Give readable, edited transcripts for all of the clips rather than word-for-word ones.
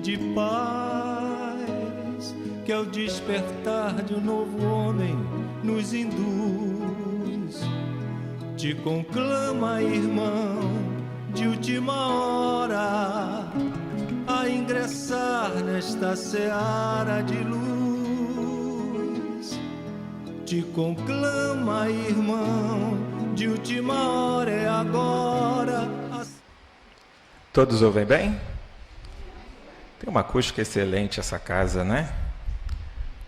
de paz, que ao despertar de um novo homem nos induz. Te conclama, irmão, de última hora, a ingressar nesta seara de luz. Te conclama, irmão, de última hora, é agora. Todos ouvem bem? Tem uma acústica excelente essa casa, né?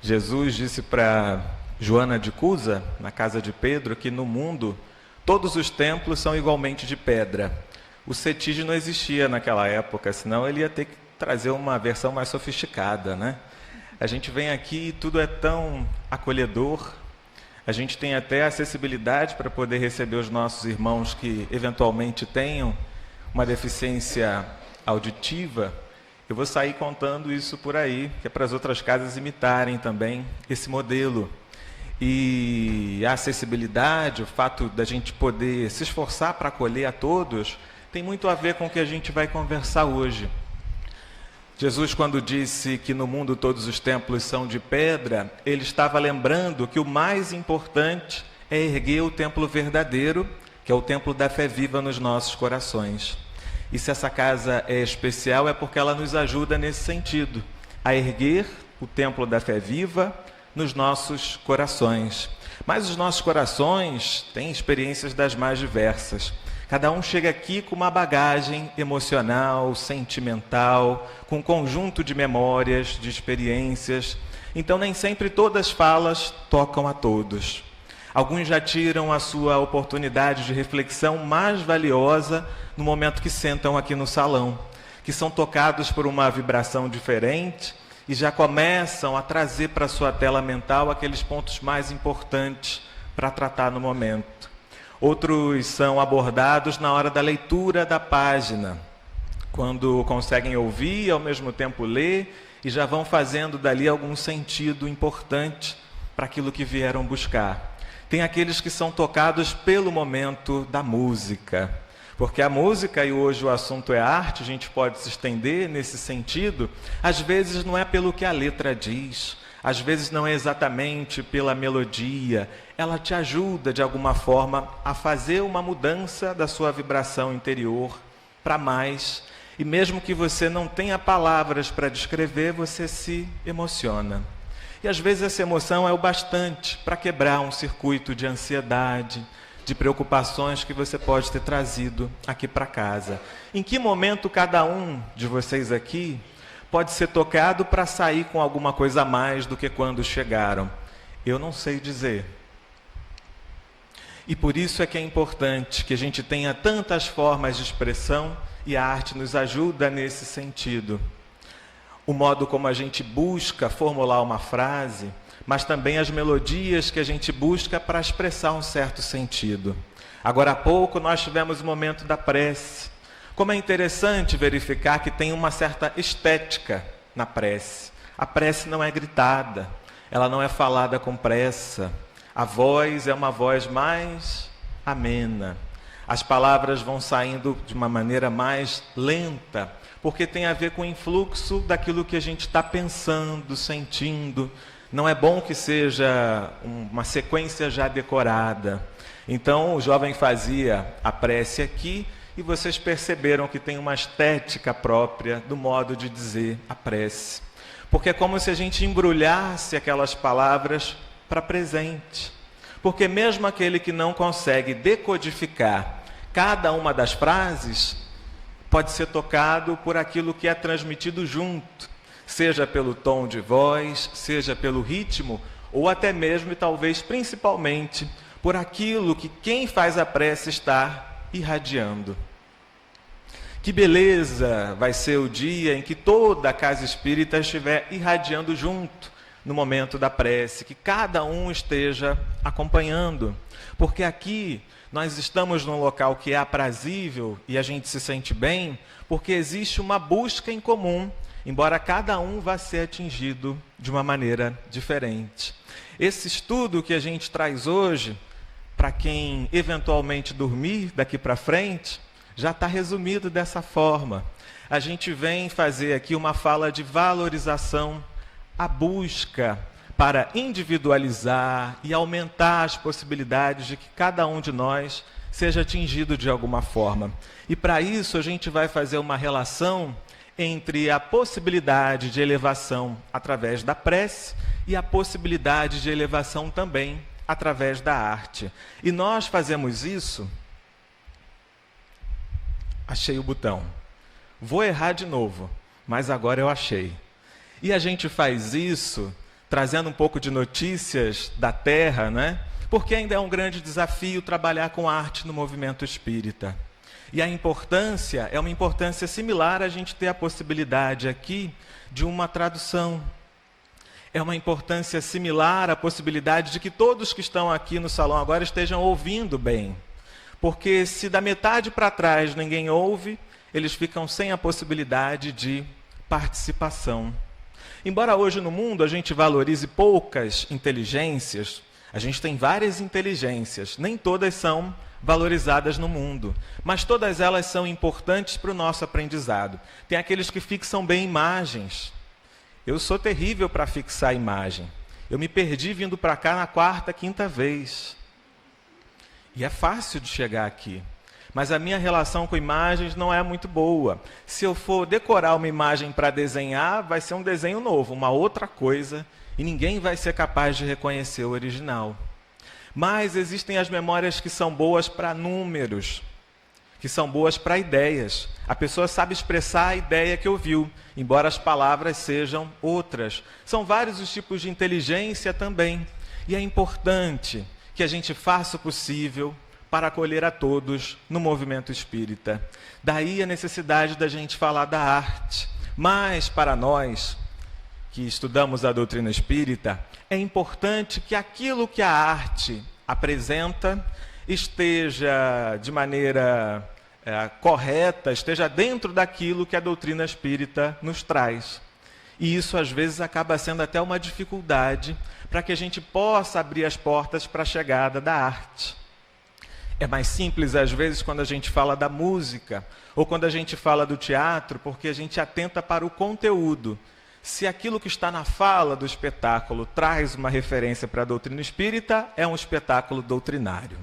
Jesus disse para Joana de Cusa, na casa de Pedro, que no mundo todos os templos são igualmente de pedra. O CETID não existia naquela época, senão ele ia ter que trazer uma versão mais sofisticada, né? A gente vem aqui e tudo é tão acolhedor. A gente tem até acessibilidade para poder receber os nossos irmãos que eventualmente tenham uma deficiência auditiva. Eu vou sair contando isso por aí, que é para as outras casas imitarem também esse modelo. E a acessibilidade, o fato da gente poder se esforçar para acolher a todos, tem muito a ver com o que a gente vai conversar hoje. Jesus, quando disse que no mundo todos os templos são de pedra, ele estava lembrando que o mais importante é erguer o templo verdadeiro, que é o templo da fé viva nos nossos corações. E se essa casa é especial, é porque ela nos ajuda nesse sentido, a erguer o templo da fé viva nos nossos corações. Mas os nossos corações têm experiências das mais diversas. Cada um chega aqui com uma bagagem emocional, sentimental, com um conjunto de memórias, de experiências. Então, nem sempre todas as falas tocam a todos. Alguns já tiram a sua oportunidade de reflexão mais valiosa no momento que sentam aqui no salão, que são tocados por uma vibração diferente e já começam a trazer para a sua tela mental aqueles pontos mais importantes para tratar no momento. Outros são abordados na hora da leitura da página, quando conseguem ouvir e ao mesmo tempo ler e já vão fazendo dali algum sentido importante para aquilo que vieram buscar. Tem aqueles que são tocados pelo momento da música, porque a música, e hoje o assunto é arte, a gente pode se estender nesse sentido, às vezes não é pelo que a letra diz, às vezes não é exatamente pela melodia, ela te ajuda de alguma forma a fazer uma mudança da sua vibração interior para mais, e mesmo que você não tenha palavras para descrever, você se emociona. E às vezes essa emoção é o bastante para quebrar um circuito de ansiedade, de preocupações que você pode ter trazido aqui para casa. Em que momento cada um de vocês aqui pode ser tocado para sair com alguma coisa a mais do que quando chegaram? Eu não sei dizer. E por isso é que é importante que a gente tenha tantas formas de expressão e a arte nos ajuda nesse sentido. O modo como a gente busca formular uma frase, mas também as melodias que a gente busca para expressar um certo sentido. Agora há pouco nós tivemos o momento da prece. Como é interessante verificar que tem uma certa estética na prece. A prece não é gritada, ela não é falada com pressa. A voz é uma voz mais amena. As palavras vão saindo de uma maneira mais lenta, porque tem a ver com o influxo daquilo que a gente está pensando, sentindo. Não é bom que seja uma sequência já decorada. Então, o jovem fazia a prece aqui, e vocês perceberam que tem uma estética própria do modo de dizer a prece. Porque é como se a gente embrulhasse aquelas palavras para presente. Porque mesmo aquele que não consegue decodificar cada uma das frases, pode ser tocado por aquilo que é transmitido junto, seja pelo tom de voz, seja pelo ritmo, ou até mesmo e talvez principalmente por aquilo que quem faz a prece está irradiando. Que beleza vai ser o dia em que toda a casa espírita estiver irradiando junto no momento da prece, que cada um esteja acompanhando, porque aqui nós estamos num local que é aprazível e a gente se sente bem, porque existe uma busca em comum, embora cada um vá ser atingido de uma maneira diferente. Esse estudo que a gente traz hoje, para quem eventualmente dormir daqui para frente, já está resumido dessa forma. a gente vem fazer aqui uma fala de valorização, a busca para individualizar e aumentar as possibilidades de que cada um de nós seja atingido de alguma forma. E para isso a gente vai fazer uma relação entre a possibilidade de elevação através da prece e a possibilidade de elevação também através da arte. E nós fazemos isso... Achei o botão. Vou errar de novo, mas agora eu achei. E a gente faz isso trazendo um pouco de notícias da Terra, né? Porque ainda é um grande desafio trabalhar com arte no movimento espírita. E a importância é uma importância similar a gente ter a possibilidade aqui de uma tradução. É uma importância similar à possibilidade de que todos que estão aqui no salão agora estejam ouvindo bem. Porque se da metade para trás ninguém ouve, eles ficam sem a possibilidade de participação. Embora hoje no mundo a gente valorize poucas inteligências, a gente tem várias inteligências, nem todas são valorizadas no mundo, mas todas elas são importantes para o nosso aprendizado. Tem aqueles que fixam bem imagens. Eu sou terrível para fixar imagem. Eu me perdi vindo para cá na 4ª, 5ª vez. E é fácil de chegar aqui. Mas a minha relação com imagens não é muito boa. Se eu for decorar uma imagem para desenhar, vai ser um desenho novo, uma outra coisa, e ninguém vai ser capaz de reconhecer o original. Mas existem as memórias que são boas para números, que são boas para ideias. A pessoa sabe expressar a ideia que ouviu, embora as palavras sejam outras. São vários os tipos de inteligência também. E é importante que a gente faça o possível para acolher a todos no movimento espírita. Daí a necessidade da gente falar da arte. Mas para nós, que estudamos a doutrina espírita, é importante que aquilo que a arte apresenta esteja de maneira correta, esteja dentro daquilo que a doutrina espírita nos traz. E isso, às vezes, acaba sendo até uma dificuldade para que a gente possa abrir as portas para a chegada da arte. É mais simples, às vezes, quando a gente fala da música, ou quando a gente fala do teatro, porque a gente atenta para o conteúdo. Se aquilo que está na fala do espetáculo traz uma referência para a doutrina espírita, é um espetáculo doutrinário.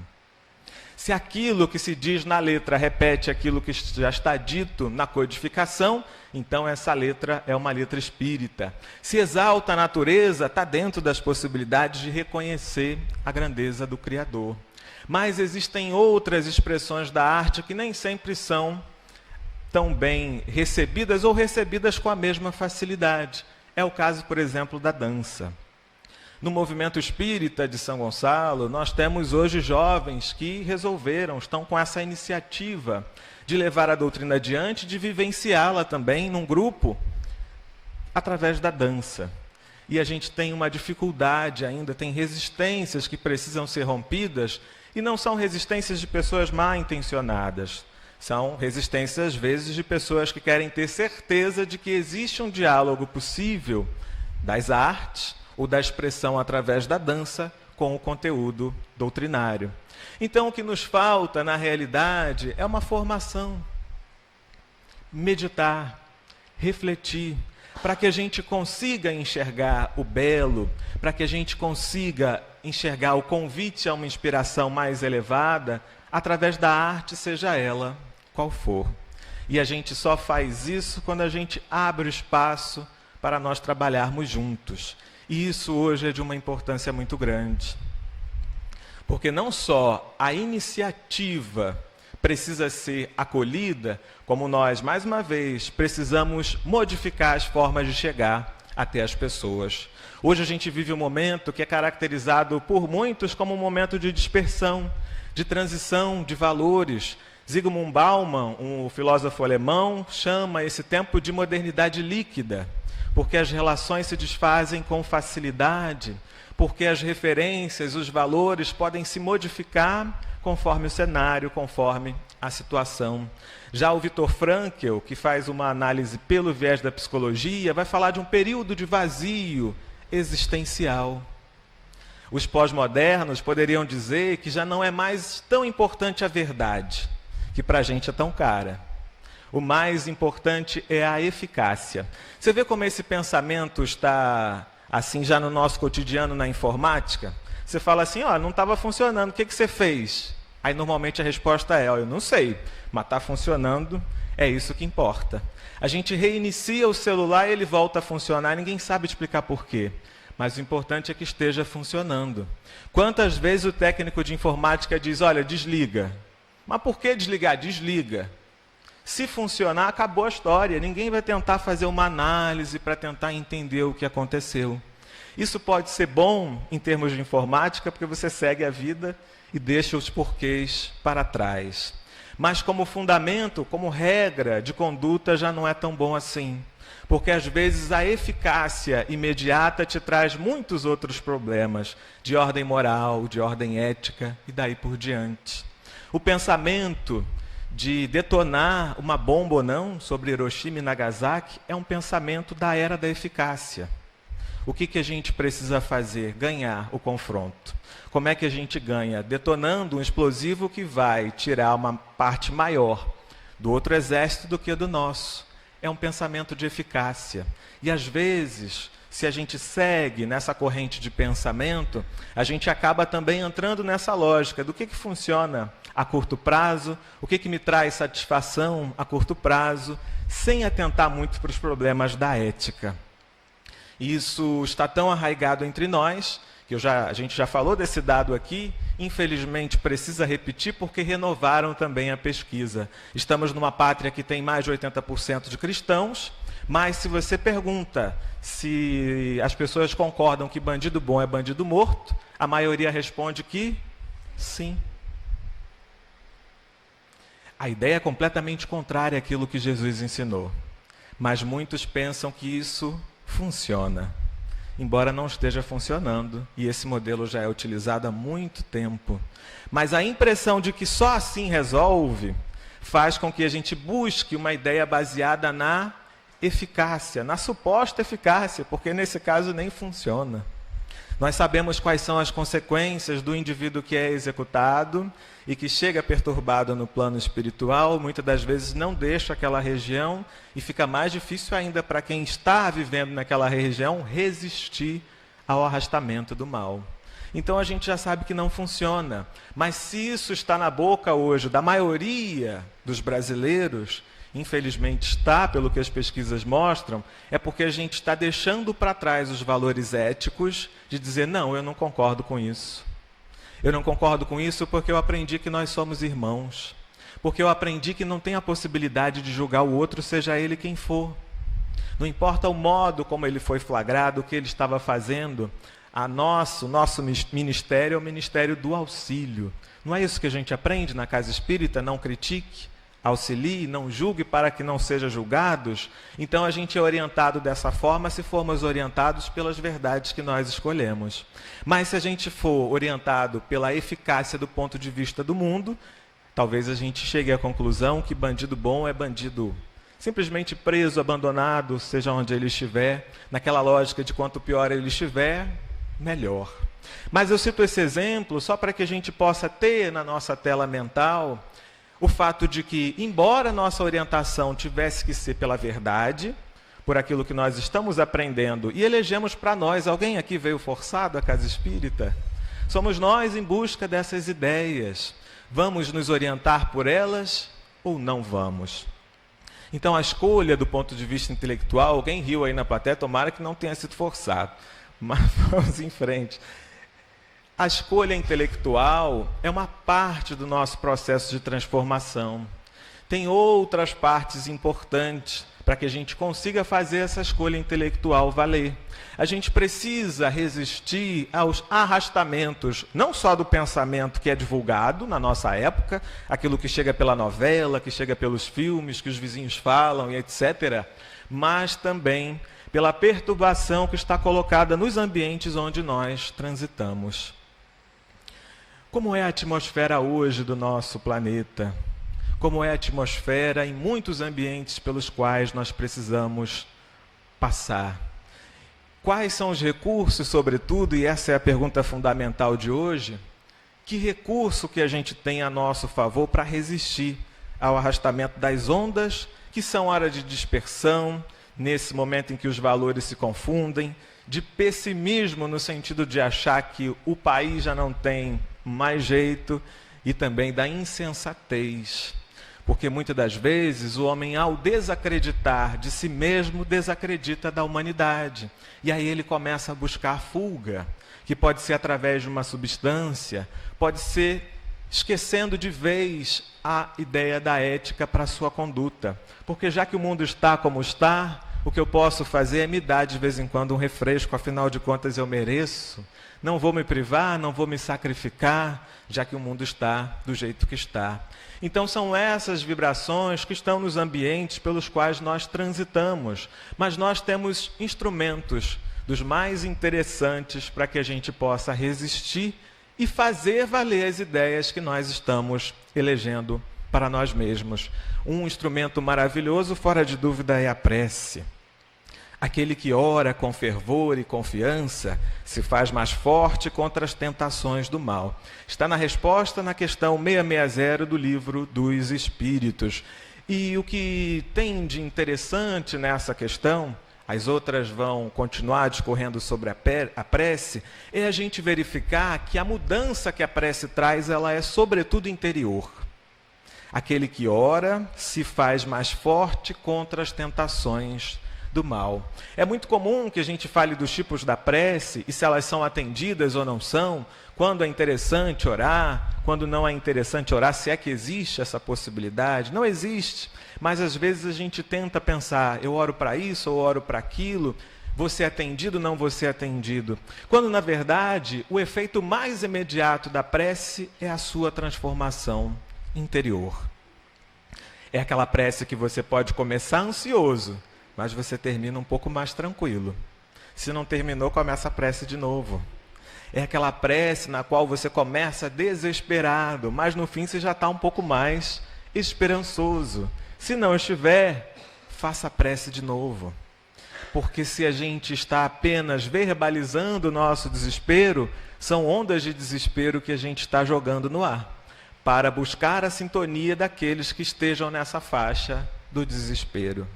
Se aquilo que se diz na letra repete aquilo que já está dito na codificação, então essa letra é uma letra espírita. Se exalta a natureza, está dentro das possibilidades de reconhecer a grandeza do Criador. Mas existem outras expressões da arte que nem sempre são tão bem recebidas ou recebidas com a mesma facilidade. É o caso, por exemplo, da dança. No movimento espírita de São Gonçalo, nós temos hoje jovens que estão com essa iniciativa de levar a doutrina adiante, de vivenciá-la também num grupo, através da dança. E a gente tem uma dificuldade ainda, tem resistências que precisam ser rompidas, e não são resistências de pessoas mal intencionadas. São resistências, às vezes, de pessoas que querem ter certeza de que existe um diálogo possível das artes ou da expressão através da dança com o conteúdo doutrinário. Então, o que nos falta, na realidade, é uma formação. Meditar, refletir, para que a gente consiga enxergar o belo, para que a gente consiga enxergar o convite a uma inspiração mais elevada, através da arte, seja ela qual for. E a gente só faz isso quando a gente abre o espaço para nós trabalharmos juntos. E isso hoje é de uma importância muito grande. Porque não só a iniciativa precisa ser acolhida, como nós, mais uma vez, precisamos modificar as formas de chegar até as pessoas. Hoje a gente vive um momento que é caracterizado por muitos como um momento de dispersão, de transição de valores. Zygmunt Bauman, um filósofo alemão, chama esse tempo de modernidade líquida, porque as relações se desfazem com facilidade, porque as referências, os valores podem se modificar conforme o cenário, conforme a situação. Já o Viktor Frankl, que faz uma análise pelo viés da psicologia, vai falar de um período de vazio existencial. Os pós-modernos poderiam dizer que já não é mais tão importante a verdade, que para a gente é tão cara. O mais importante é a eficácia. Você vê como esse pensamento está assim já no nosso cotidiano na informática? Você fala assim, não estava funcionando, o que você fez? Aí normalmente a resposta é, eu não sei, mas está funcionando, é isso que importa. A gente reinicia o celular e ele volta a funcionar, ninguém sabe explicar por quê. Mas o importante é que esteja funcionando. Quantas vezes o técnico de informática diz, olha, desliga. Mas por que desligar? Desliga. Se funcionar, acabou a história. Ninguém vai tentar fazer uma análise para tentar entender o que aconteceu. Isso pode ser bom em termos de informática, porque você segue a vida e deixa os porquês para trás. Mas como fundamento, como regra de conduta, já não é tão bom assim. Porque às vezes a eficácia imediata te traz muitos outros problemas, de ordem moral, de ordem ética e daí por diante. O pensamento de detonar uma bomba ou não sobre Hiroshima e Nagasaki é um pensamento da era da eficácia. O que a gente precisa fazer? Ganhar o confronto. Como é que a gente ganha? Detonando um explosivo que vai tirar uma parte maior do outro exército do que do nosso. É um pensamento de eficácia. E às vezes, se a gente segue nessa corrente de pensamento, a gente acaba também entrando nessa lógica do que funciona a curto prazo, o que me traz satisfação a curto prazo, sem atentar muito para os problemas da ética. Isso está tão arraigado entre nós, que a gente já falou desse dado aqui, infelizmente precisa repetir porque renovaram também a pesquisa. Estamos numa pátria que tem mais de 80% de cristãos, mas se você pergunta se as pessoas concordam que bandido bom é bandido morto, a maioria responde que sim. A ideia é completamente contrária àquilo que Jesus ensinou, mas muitos pensam que isso funciona, embora não esteja funcionando, e esse modelo já é utilizado há muito tempo. Mas a impressão de que só assim resolve faz com que a gente busque uma ideia baseada na eficácia, na suposta eficácia, porque nesse caso nem funciona. Nós sabemos quais são as consequências do indivíduo que é executado e que chega perturbado no plano espiritual, muitas das vezes não deixa aquela região e fica mais difícil ainda para quem está vivendo naquela região resistir ao arrastamento do mal. Então a gente já sabe que não funciona, mas se isso está na boca hoje da maioria dos brasileiros, infelizmente está, pelo que as pesquisas mostram, é porque a gente está deixando para trás os valores éticos de dizer, não, eu não concordo com isso. Eu não concordo com isso porque eu aprendi que nós somos irmãos. Porque eu aprendi que não tem a possibilidade de julgar o outro, seja ele quem for. Não importa o modo como ele foi flagrado, o que ele estava fazendo, o nosso ministério é o ministério do auxílio. Não é isso que a gente aprende na casa espírita? Não critique, auxilie, não julgue para que não sejam julgados. Então a gente é orientado dessa forma se formos orientados pelas verdades que nós escolhemos. Mas se a gente for orientado pela eficácia do ponto de vista do mundo, talvez a gente chegue à conclusão que bandido bom é bandido simplesmente preso, abandonado, seja onde ele estiver, naquela lógica de quanto pior ele estiver, melhor. Mas eu cito esse exemplo só para que a gente possa ter na nossa tela mental o fato de que, embora nossa orientação tivesse que ser pela verdade, por aquilo que nós estamos aprendendo, e elegemos para nós, alguém aqui veio forçado à casa espírita? Somos nós em busca dessas ideias. Vamos nos orientar por elas ou não vamos? Então a escolha do ponto de vista intelectual, alguém riu aí na plateia, tomara que não tenha sido forçado, mas vamos em frente. A escolha intelectual é uma parte do nosso processo de transformação. Tem outras partes importantes para que a gente consiga fazer essa escolha intelectual valer. A gente precisa resistir aos arrastamentos, não só do pensamento que é divulgado na nossa época, aquilo que chega pela novela, que chega pelos filmes, que os vizinhos falam e etc., mas também pela perturbação que está colocada nos ambientes onde nós transitamos. Como é a atmosfera hoje do nosso planeta? Como é a atmosfera em muitos ambientes pelos quais nós precisamos passar? Quais são os recursos, sobretudo, e essa é a pergunta fundamental de hoje, que recurso que a gente tem a nosso favor para resistir ao arrastamento das ondas que são horas de dispersão, nesse momento em que os valores se confundem, de pessimismo no sentido de achar que o país já não tem mais jeito, e também da insensatez. Porque muitas das vezes o homem, ao desacreditar de si mesmo, desacredita da humanidade. E aí ele começa a buscar fuga, que pode ser através de uma substância, pode ser esquecendo de vez a ideia da ética para a sua conduta. Porque já que o mundo está como está, o que eu posso fazer é me dar de vez em quando um refresco, afinal de contas eu mereço. Não vou me privar, não vou me sacrificar, já que o mundo está do jeito que está. Então são essas vibrações que estão nos ambientes pelos quais nós transitamos. Mas nós temos instrumentos dos mais interessantes para que a gente possa resistir e fazer valer as ideias que nós estamos elegendo para nós mesmos. Um instrumento maravilhoso, fora de dúvida, é a prece. Aquele que ora com fervor e confiança se faz mais forte contra as tentações do mal. Está na resposta na questão 660 do Livro dos Espíritos. E o que tem de interessante nessa questão, as outras vão continuar discorrendo sobre a prece, é a gente verificar que a mudança que a prece traz, ela é sobretudo interior. Aquele que ora se faz mais forte contra as tentações do mal. É muito comum que a gente fale dos tipos da prece e se elas são atendidas ou não são, quando é interessante orar, quando não é interessante orar, se é que existe essa possibilidade. Não existe, mas às vezes a gente tenta pensar, eu oro para isso, eu oro para aquilo, vou ser atendido, não vou ser atendido. Quando, na verdade, o efeito mais imediato da prece é a sua transformação interior. É aquela prece que você pode começar ansioso, mas você termina um pouco mais tranquilo. Se não terminou, começa a prece de novo. É aquela prece na qual você começa desesperado, mas no fim você já está um pouco mais esperançoso. Se não estiver, faça a prece de novo. Porque se a gente está apenas verbalizando o nosso desespero, são ondas de desespero que a gente está jogando no ar, para buscar a sintonia daqueles que estejam nessa faixa do desespero.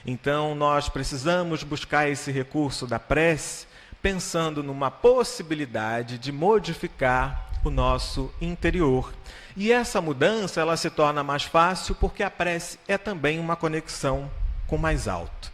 Então, nós precisamos buscar esse recurso da prece, pensando numa possibilidade de modificar o nosso interior. E essa mudança, ela se torna mais fácil porque a prece é também uma conexão com o mais alto.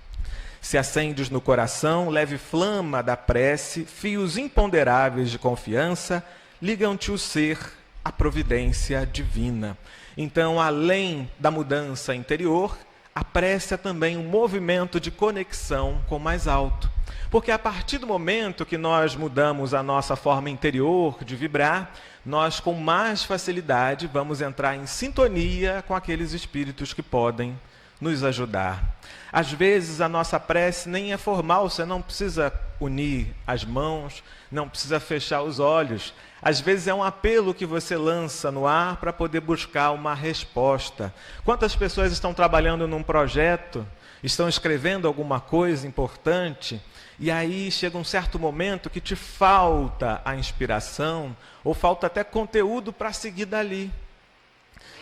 Se acendes no coração, leve flama da prece, fios imponderáveis de confiança, ligam-te o ser, a providência divina. Então, além da mudança interior, a prece é também um movimento de conexão com o mais alto. Porque a partir do momento que nós mudamos a nossa forma interior de vibrar, nós com mais facilidade vamos entrar em sintonia com aqueles espíritos que podem nos ajudar. Às vezes a nossa prece nem é formal, você não precisa unir as mãos, não precisa fechar os olhos. Às vezes é um apelo que você lança no ar para poder buscar uma resposta. Quantas pessoas estão trabalhando num projeto, estão escrevendo alguma coisa importante, e aí chega um certo momento que te falta a inspiração, ou falta até conteúdo para seguir dali.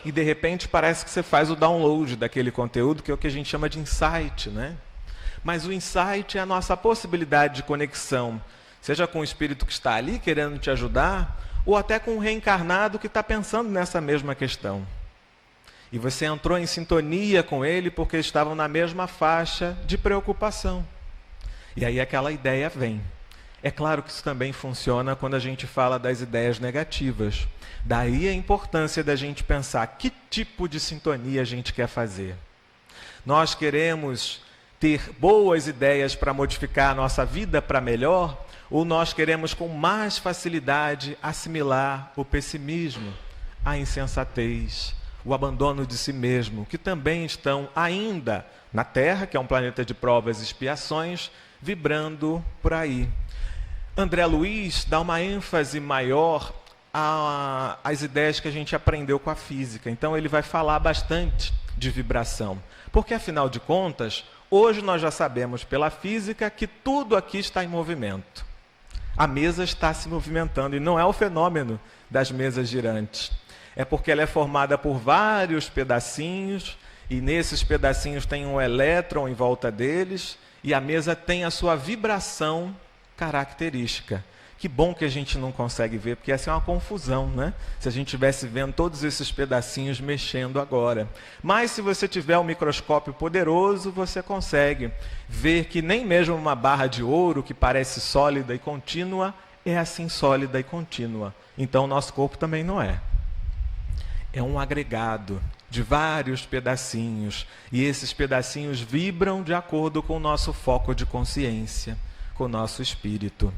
E de repente parece que você faz o download daquele conteúdo, que é o que a gente chama de insight, né? Mas o insight é a nossa possibilidade de conexão, seja com o espírito que está ali querendo te ajudar, ou até com um reencarnado que está pensando nessa mesma questão. E você entrou em sintonia com ele porque estavam na mesma faixa de preocupação. E aí aquela ideia vem. É claro que isso também funciona quando a gente fala das ideias negativas. Daí a importância da gente pensar que tipo de sintonia a gente quer fazer. Nós queremos ter boas ideias para modificar a nossa vida para melhor, ou nós queremos com mais facilidade assimilar o pessimismo, a insensatez, o abandono de si mesmo, que também estão ainda na Terra, que é um planeta de provas e expiações, vibrando por aí. André Luiz dá uma ênfase maior às ideias que a gente aprendeu com a física. Então ele vai falar bastante de vibração. Porque, afinal de contas, hoje nós já sabemos pela física que tudo aqui está em movimento. A mesa está se movimentando e não é o fenômeno das mesas girantes. É porque ela é formada por vários pedacinhos e nesses pedacinhos tem um elétron em volta deles, e a mesa tem a sua vibração característica. Que bom que a gente não consegue ver, porque essa é uma confusão, né? Se a gente estivesse vendo todos esses pedacinhos mexendo agora. Mas se você tiver um microscópio poderoso, você consegue ver que nem mesmo uma barra de ouro que parece sólida e contínua, é assim sólida e contínua. Então o nosso corpo também não é. É um agregado de vários pedacinhos, e esses pedacinhos vibram de acordo com o nosso foco de consciência, com o nosso espírito.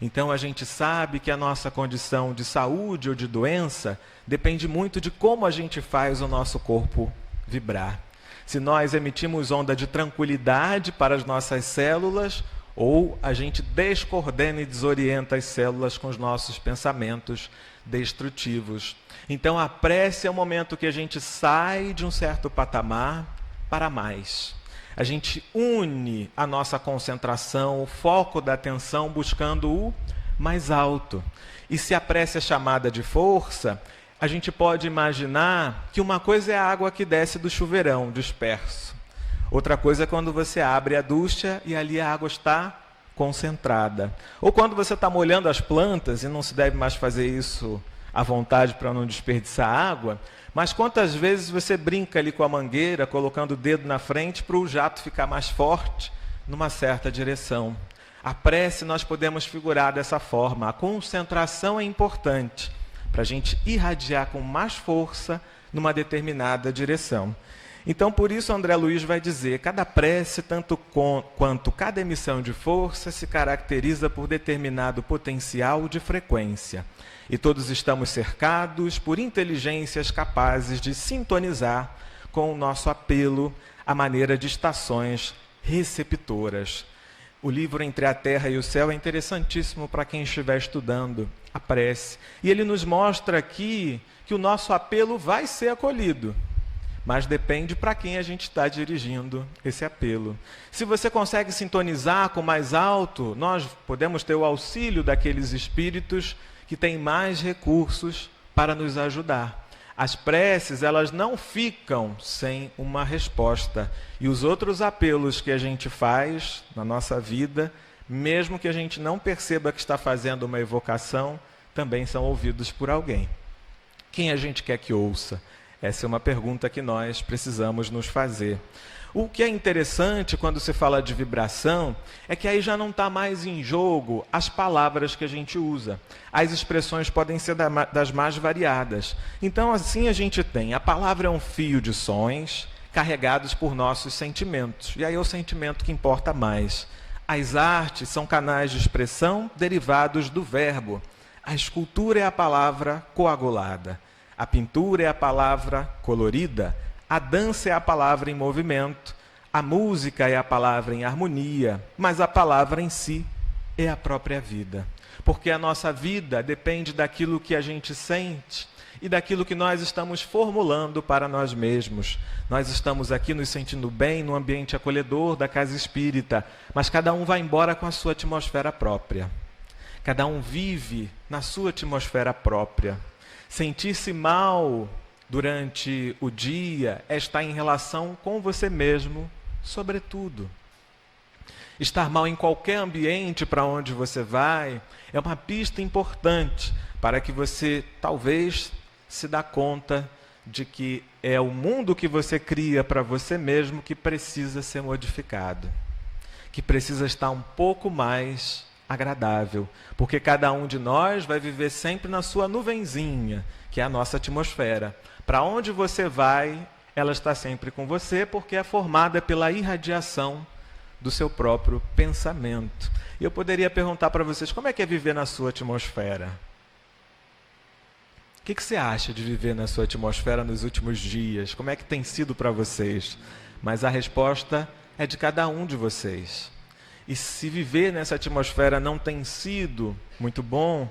Então a gente sabe que a nossa condição de saúde ou de doença depende muito de como a gente faz o nosso corpo vibrar. Se nós emitimos onda de tranquilidade para as nossas células, ou a gente descoordena e desorienta as células com os nossos pensamentos destrutivos. Então a prece é o momento que a gente sai de um certo patamar para mais. A gente une a nossa concentração, o foco da atenção, buscando o mais alto. E se a prece é chamada de força, a gente pode imaginar que uma coisa é a água que desce do chuveirão disperso. Outra coisa é quando você abre a ducha e ali a água está concentrada. Ou quando você está molhando as plantas, e não se deve mais fazer isso à vontade para não desperdiçar água, mas quantas vezes você brinca ali com a mangueira, colocando o dedo na frente para o jato ficar mais forte numa certa direção. A prece nós podemos figurar dessa forma. A concentração é importante para a gente irradiar com mais força numa determinada direção. Então, por isso, André Luiz vai dizer, cada prece, tanto quanto cada emissão de força, se caracteriza por determinado potencial de frequência. E todos estamos cercados por inteligências capazes de sintonizar com o nosso apelo à maneira de estações receptoras. O livro Entre a Terra e o Céu é interessantíssimo para quem estiver estudando a prece. E ele nos mostra aqui que o nosso apelo vai ser acolhido. Mas depende para quem a gente está dirigindo esse apelo. Se você consegue sintonizar com mais alto, nós podemos ter o auxílio daqueles espíritos que têm mais recursos para nos ajudar. As preces, elas não ficam sem uma resposta. E os outros apelos que a gente faz na nossa vida, mesmo que a gente não perceba que está fazendo uma evocação, também são ouvidos por alguém. Quem a gente quer que ouça? Essa é uma pergunta que nós precisamos nos fazer. O que é interessante quando se fala de vibração é que aí já não está mais em jogo as palavras que a gente usa. As expressões podem ser das mais variadas. Então, assim a gente tem, a palavra é um fio de sons carregados por nossos sentimentos. E aí é o sentimento que importa mais. As artes são canais de expressão derivados do verbo. A escultura é a palavra coagulada. A pintura é a palavra colorida, a dança é a palavra em movimento, a música é a palavra em harmonia, mas a palavra em si é a própria vida. Porque a nossa vida depende daquilo que a gente sente e daquilo que nós estamos formulando para nós mesmos. Nós estamos aqui nos sentindo bem no ambiente acolhedor da casa espírita, mas cada um vai embora com a sua atmosfera própria. Cada um vive na sua atmosfera própria. Sentir-se mal durante o dia é estar em relação com você mesmo, sobretudo. Estar mal em qualquer ambiente para onde você vai é uma pista importante para que você talvez se dê conta de que é o mundo que você cria para você mesmo que precisa ser modificado, que precisa estar um pouco mais agradável, porque cada um de nós vai viver sempre na sua nuvenzinha, que é a nossa atmosfera. Para onde você vai, ela está sempre com você, porque é formada pela irradiação do seu próprio pensamento. E eu poderia perguntar para vocês, como é que é viver na sua atmosfera? O que você acha de viver na sua atmosfera nos últimos dias? Como é que tem sido para vocês? Mas a resposta é de cada um de vocês. E se viver nessa atmosfera não tem sido muito bom,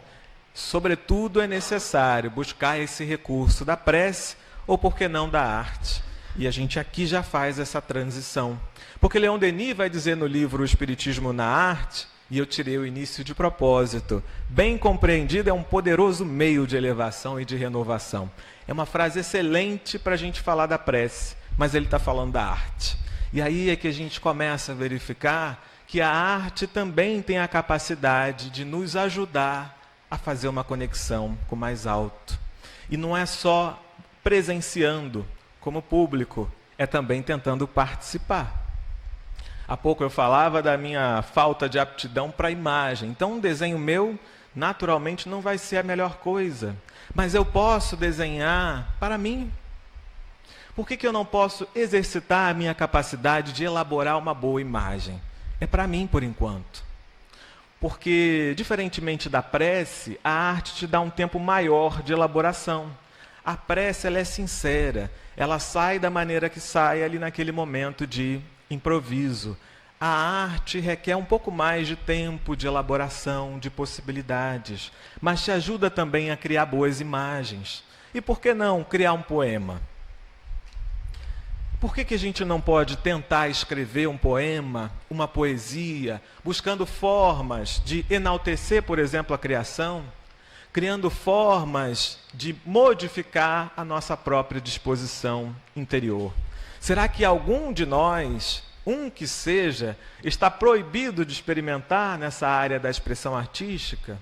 sobretudo é necessário buscar esse recurso da prece ou, por que não, da arte. E a gente aqui já faz essa transição. Porque Leon Denis vai dizer no livro O Espiritismo na Arte, e eu tirei o início de propósito, bem compreendido é um poderoso meio de elevação e de renovação. É uma frase excelente para a gente falar da prece, mas ele está falando da arte. E aí é que a gente começa a verificar que a arte também tem a capacidade de nos ajudar a fazer uma conexão com o mais alto. E não é só presenciando como público, é também tentando participar. Há pouco eu falava da minha falta de aptidão para a imagem. Então um desenho meu, naturalmente, não vai ser a melhor coisa. Mas eu posso desenhar para mim. Por que eu não posso exercitar a minha capacidade de elaborar uma boa imagem? É para mim, por enquanto. Porque, diferentemente da prece, a arte te dá um tempo maior de elaboração. A prece, ela é sincera. Ela sai da maneira que sai ali naquele momento de improviso. A arte requer um pouco mais de tempo, de elaboração, de possibilidades. Mas te ajuda também a criar boas imagens. E por que não criar um poema? Por que a gente não pode tentar escrever um poema, uma poesia, buscando formas de enaltecer, por exemplo, a criação, criando formas de modificar a nossa própria disposição interior? Será que algum de nós, um que seja, está proibido de experimentar nessa área da expressão artística?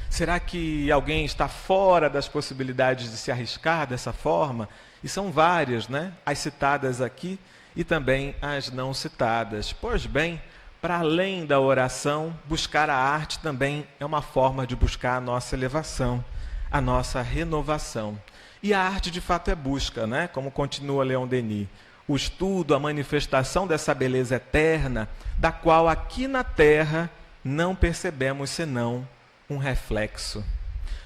Será que alguém está fora das possibilidades de se arriscar dessa forma? E são várias, né? As citadas aqui e também as não citadas. Pois bem, para além da oração, buscar a arte também é uma forma de buscar a nossa elevação, a nossa renovação. E a arte, de fato, é busca, né? Como continua Leon Denis. O estudo, a manifestação dessa beleza eterna, da qual aqui na Terra não percebemos senão um reflexo.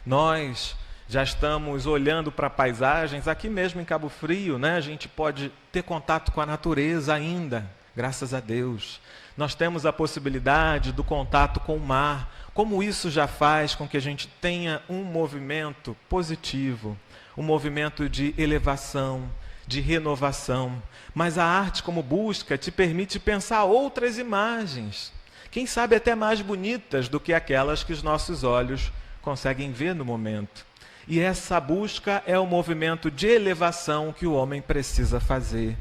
Nós já estamos olhando para paisagens, aqui mesmo em Cabo Frio, né? A gente pode ter contato com a natureza ainda, graças a Deus. Nós temos a possibilidade do contato com o mar. Como isso já faz com que a gente tenha um movimento positivo, um movimento de elevação, de renovação. Mas a arte como busca te permite pensar outras imagens, quem sabe até mais bonitas do que aquelas que os nossos olhos conseguem ver no momento. E essa busca é o movimento de elevação que o homem precisa fazer.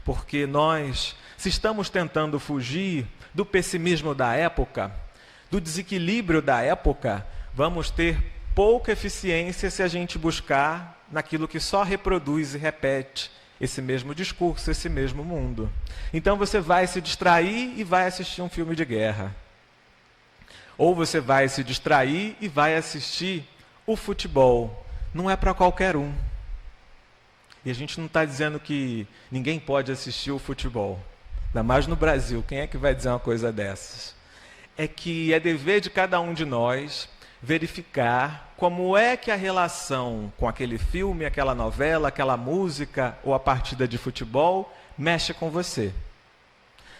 Porque nós, se estamos tentando fugir do pessimismo da época, do desequilíbrio da época, vamos ter pouca eficiência se a gente buscar naquilo que só reproduz e repete esse mesmo discurso, esse mesmo mundo. Então você vai se distrair e vai assistir um filme de guerra. Ou você vai se distrair e vai assistir o futebol. Não é para qualquer um. E a gente não está dizendo que ninguém pode assistir o futebol. Ainda mais no Brasil. Quem é que vai dizer uma coisa dessas? É que é dever de cada um de nós verificar como é que a relação com aquele filme, aquela novela, aquela música ou a partida de futebol mexe com você.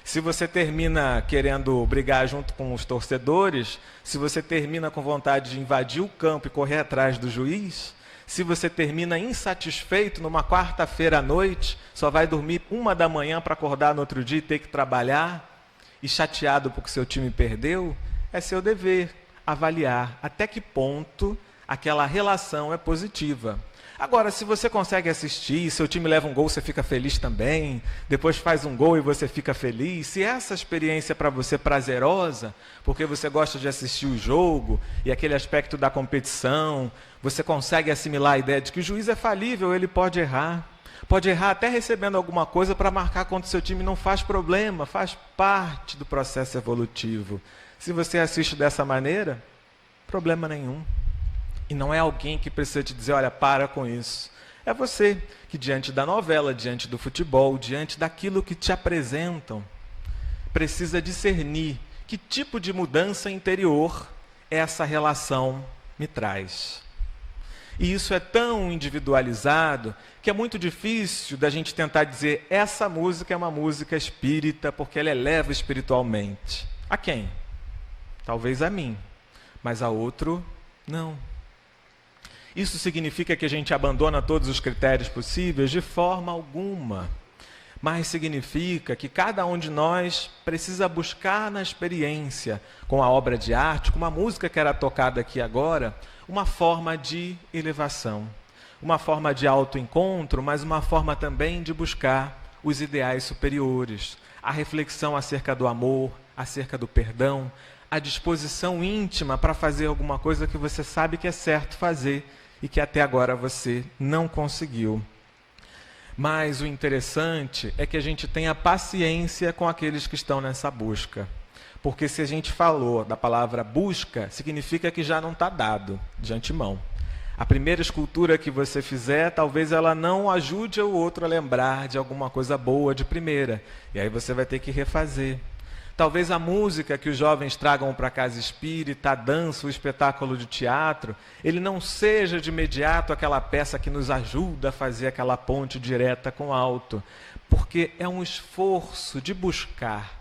Se você termina querendo brigar junto com os torcedores, se você termina com vontade de invadir o campo e correr atrás do juiz, se você termina insatisfeito numa quarta-feira à noite, só vai dormir 1h para acordar no outro dia e ter que trabalhar, e chateado porque seu time perdeu, é seu dever avaliar até que ponto aquela relação é positiva. Agora, se você consegue assistir, seu time leva um gol, você fica feliz também, depois faz um gol e você fica feliz, se essa experiência é para você prazerosa, porque você gosta de assistir o jogo e aquele aspecto da competição, você consegue assimilar a ideia de que o juiz é falível, ele pode errar até recebendo alguma coisa para marcar contra o seu time, não faz problema, faz parte do processo evolutivo. Se você assiste dessa maneira, problema nenhum. E não é alguém que precisa te dizer, olha, para com isso. É você que diante da novela, diante do futebol, diante daquilo que te apresentam, precisa discernir que tipo de mudança interior essa relação me traz. E isso é tão individualizado que é muito difícil da gente tentar dizer essa música é uma música espírita porque ela eleva espiritualmente. A quem? Talvez a mim, mas a outro não. Isso significa que a gente abandona todos os critérios possíveis? De forma alguma. Mas significa que cada um de nós precisa buscar na experiência, com a obra de arte, com a música que era tocada aqui agora, uma forma de elevação. uma forma de autoencontro, mas uma forma também de buscar os ideais superiores, a reflexão acerca do amor, acerca do perdão, a disposição íntima para fazer alguma coisa que você sabe que é certo fazer e que até agora você não conseguiu. Mas o interessante é que a gente tenha paciência com aqueles que estão nessa busca. Porque se a gente falou da palavra busca, significa que já não está dado de antemão. A primeira escultura que você fizer, talvez ela não ajude o outro a lembrar de alguma coisa boa de primeira. E aí você vai ter que refazer. Talvez a música que os jovens tragam para a casa espírita, a dança, o espetáculo de teatro, ele não seja de imediato aquela peça que nos ajuda a fazer aquela ponte direta com o alto. Porque é um esforço de buscar.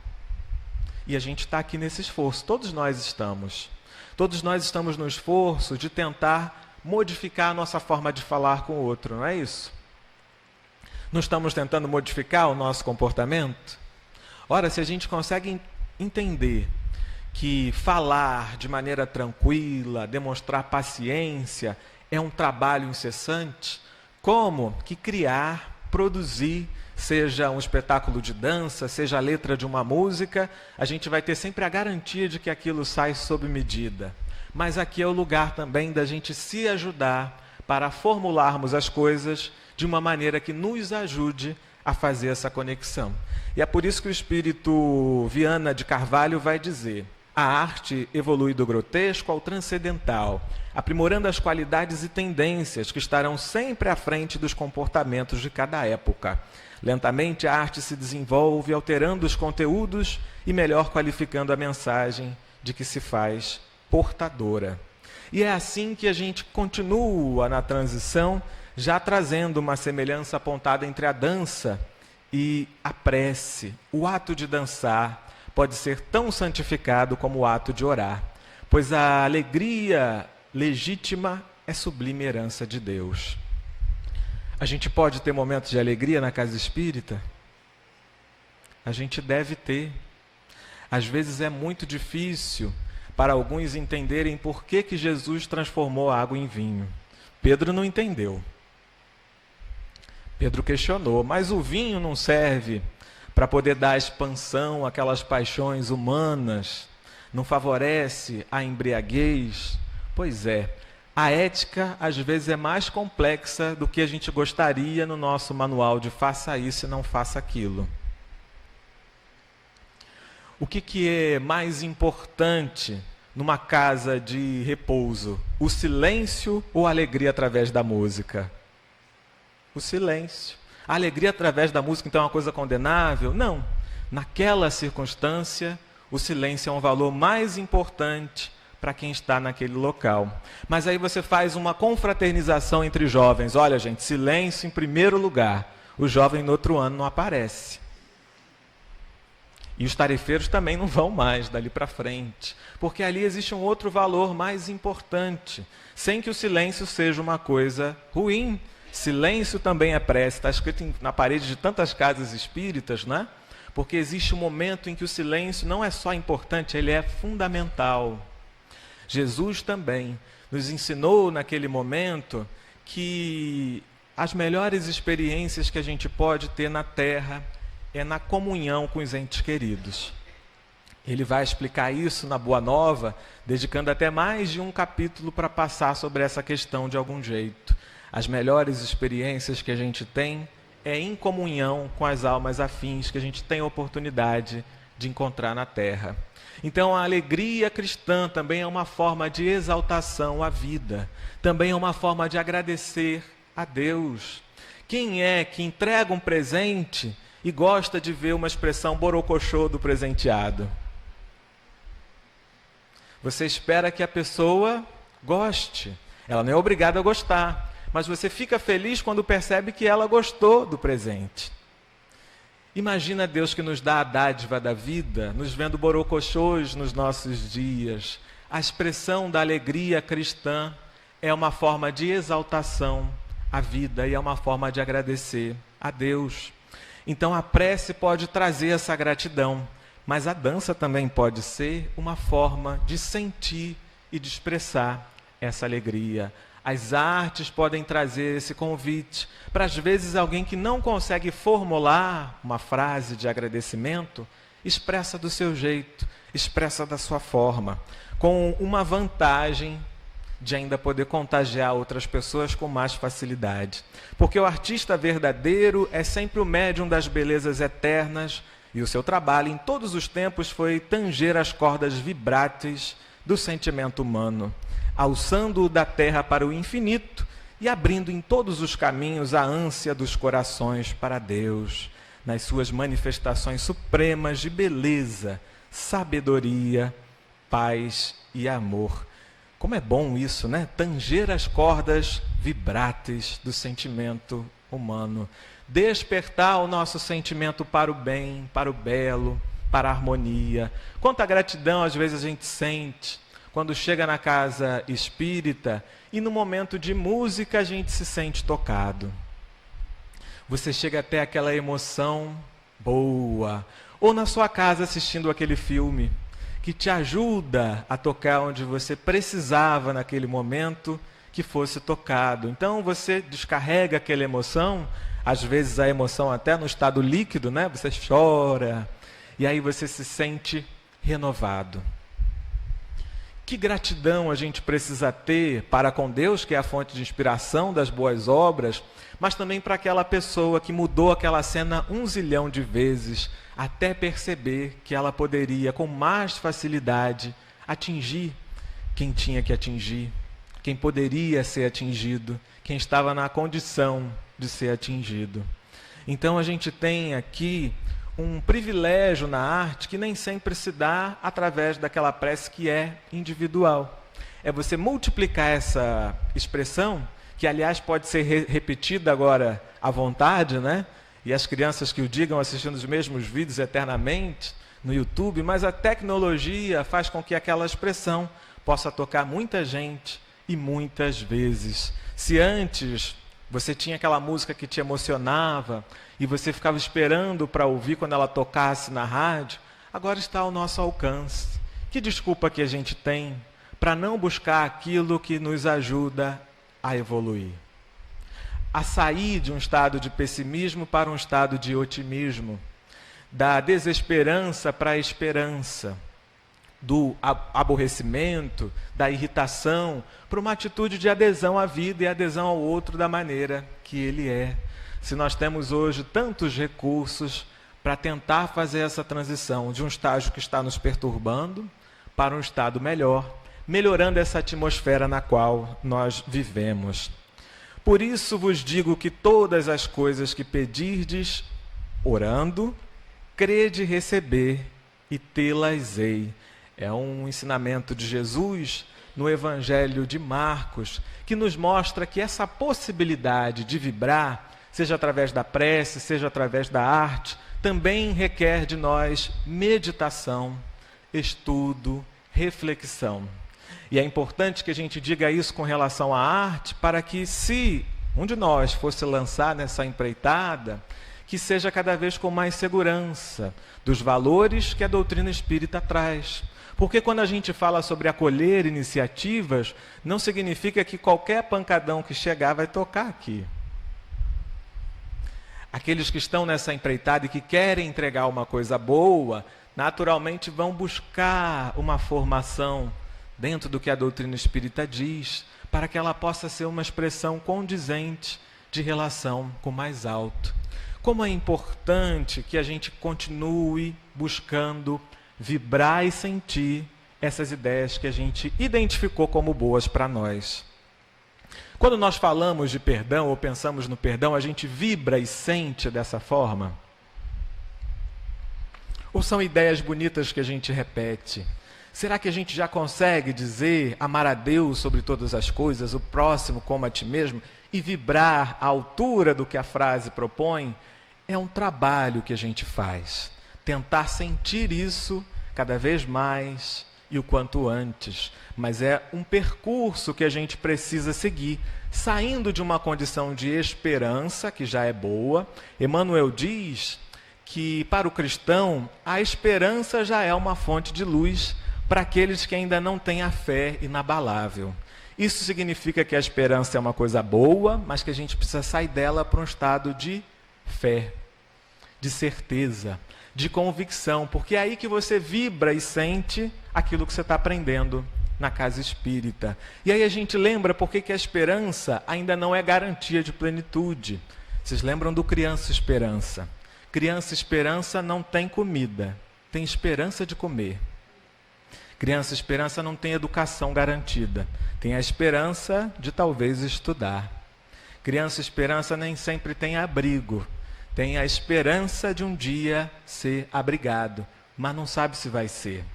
E a gente está aqui nesse esforço, todos nós estamos. Todos nós estamos no esforço de tentar modificar a nossa forma de falar com o outro, não é isso? Não estamos tentando modificar o nosso comportamento? Ora, se a gente consegue entender que falar de maneira tranquila, demonstrar paciência, é um trabalho incessante, como que criar, produzir, seja um espetáculo de dança, seja a letra de uma música, a gente vai ter sempre a garantia de que aquilo sai sob medida. Mas aqui é o lugar também da gente se ajudar para formularmos as coisas de uma maneira que nos ajude a fazer essa conexão. E é por isso que o espírito Viana de Carvalho vai dizer: a arte evolui do grotesco ao transcendental, aprimorando as qualidades e tendências que estarão sempre à frente dos comportamentos de cada época. Lentamente a arte se desenvolve, alterando os conteúdos e melhor qualificando a mensagem de que se faz portadora. E é assim que a gente continua na transição, já trazendo uma semelhança apontada entre a dança e a prece. O ato de dançar pode ser tão santificado como o ato de orar, pois a alegria legítima é sublime herança de Deus. A gente pode ter momentos de alegria na casa espírita? A gente deve ter. Às vezes é muito difícil para alguns entenderem por que Jesus transformou a água em vinho. Pedro não entendeu. Pedro questionou, mas o vinho não serve para poder dar expansão àquelas paixões humanas? Não favorece a embriaguez? Pois é, a ética às vezes é mais complexa do que a gente gostaria no nosso manual de faça isso e não faça aquilo. O que é mais importante numa casa de repouso? O silêncio ou a alegria através da música? O silêncio. A alegria através da música, então, é uma coisa condenável? Não. Naquela circunstância, o silêncio é um valor mais importante para quem está naquele local. Mas aí você faz uma confraternização entre jovens. Olha, gente, silêncio em primeiro lugar. O jovem no outro ano não aparece. E os tarefeiros também não vão mais dali para frente, porque ali existe um outro valor mais importante, sem que o silêncio seja uma coisa ruim. Silêncio também é prece, está escrito na parede de tantas casas espíritas, né? Porque existe um momento em que o silêncio não é só importante, ele é fundamental. Jesus também nos ensinou naquele momento que as melhores experiências que a gente pode ter na Terra é na comunhão com os entes queridos. Ele vai explicar isso na Boa Nova, dedicando até mais de um capítulo para passar sobre essa questão de algum jeito. As melhores experiências que a gente tem é em comunhão com as almas afins que a gente tem a oportunidade de encontrar na Terra. Então a alegria cristã também é uma forma de exaltação à vida, também é uma forma de agradecer a Deus. Quem é que entrega um presente e gosta de ver uma expressão borocochô do presenteado? Você espera que a pessoa goste. Ela não é obrigada a gostar, mas você fica feliz quando percebe que ela gostou do presente. Imagina Deus que nos dá a dádiva da vida, nos vendo borocochôs nos nossos dias. A expressão da alegria cristã é uma forma de exaltação à vida e é uma forma de agradecer a Deus. Então a prece pode trazer essa gratidão, mas a dança também pode ser uma forma de sentir e de expressar essa alegria. As artes podem trazer esse convite para, às vezes, alguém que não consegue formular uma frase de agradecimento, expressa do seu jeito, expressa da sua forma, com uma vantagem de ainda poder contagiar outras pessoas com mais facilidade. Porque o artista verdadeiro é sempre o médium das belezas eternas, e o seu trabalho em todos os tempos foi tanger as cordas vibráteis do sentimento humano, alçando-o da terra para o infinito e abrindo em todos os caminhos a ânsia dos corações para Deus, nas suas manifestações supremas de beleza, sabedoria, paz e amor. Como é bom isso, né? Tanger as cordas vibráteis do sentimento humano. Despertar o nosso sentimento para o bem, para o belo, para a harmonia. Quanta gratidão às vezes a gente sente quando chega na casa espírita e no momento de música a gente se sente tocado. Você chega até aquela emoção boa. Ou na sua casa assistindo aquele filme que te ajuda a tocar onde você precisava naquele momento que fosse tocado. Então você descarrega aquela emoção, às vezes a emoção até no estado líquido, né? Você chora e aí você se sente renovado. Que gratidão a gente precisa ter para com Deus, que é a fonte de inspiração das boas obras, mas também para aquela pessoa que mudou aquela cena 1 zilhão de vezes, até perceber que ela poderia, com mais facilidade, atingir quem tinha que atingir, quem poderia ser atingido, quem estava na condição de ser atingido. Então a gente tem aqui um privilégio na arte que nem sempre se dá através daquela prece que é individual. É você multiplicar essa expressão, que aliás pode ser repetida agora à vontade, né? E as crianças que o digam assistindo os mesmos vídeos eternamente no YouTube, mas a tecnologia faz com que aquela expressão possa tocar muita gente e muitas vezes. Se antes você tinha aquela música que te emocionava e você ficava esperando para ouvir quando ela tocasse na rádio, agora está ao nosso alcance. Que desculpa que a gente tem para não buscar aquilo que nos ajuda a evoluir, a sair de um estado de pessimismo para um estado de otimismo, da desesperança para a esperança, do aborrecimento, da irritação, para uma atitude de adesão à vida e adesão ao outro da maneira que ele é. Se nós temos hoje tantos recursos para tentar fazer essa transição de um estágio que está nos perturbando para um estado melhor, melhorando essa atmosfera na qual nós vivemos. Por isso vos digo que todas as coisas que pedirdes, orando, crede receber e tê-las-ei. É um ensinamento de Jesus no Evangelho de Marcos, que nos mostra que essa possibilidade de vibrar, seja através da prece, seja através da arte, também requer de nós meditação, estudo, reflexão. E é importante que a gente diga isso com relação à arte, para que, se um de nós fosse lançar nessa empreitada, que seja cada vez com mais segurança dos valores que a doutrina espírita traz. Porque quando a gente fala sobre acolher iniciativas, não significa que qualquer pancadão que chegar vai tocar aqui. Aqueles que estão nessa empreitada e que querem entregar uma coisa boa, naturalmente vão buscar uma formação dentro do que a doutrina espírita diz, para que ela possa ser uma expressão condizente de relação com o mais alto. Como é importante que a gente continue buscando vibrar e sentir essas ideias que a gente identificou como boas para nós. Quando nós falamos de perdão ou pensamos no perdão, a gente vibra e sente dessa forma? Ou são ideias bonitas que a gente repete? Será que a gente já consegue dizer amar a Deus sobre todas as coisas, o próximo como a ti mesmo, e vibrar à altura do que a frase propõe? É um trabalho que a gente faz. Tentar sentir isso cada vez mais e o quanto antes. Mas é um percurso que a gente precisa seguir, saindo de uma condição de esperança, que já é boa. Emmanuel diz que, para o cristão, a esperança já é uma fonte de luz para aqueles que ainda não têm a fé inabalável. Isso significa que a esperança é uma coisa boa, mas que a gente precisa sair dela para um estado de fé, de certeza, de convicção, porque é aí que você vibra e sente aquilo que você está aprendendo na casa espírita. E aí a gente lembra porque que a esperança ainda não é garantia de plenitude. Vocês lembram do Criança Esperança? Criança Esperança não tem comida, tem esperança de comer. Criança Esperança não tem educação garantida, tem a esperança de talvez estudar. Criança Esperança nem sempre tem abrigo, tem a esperança de um dia ser abrigado, mas não sabe se vai ser.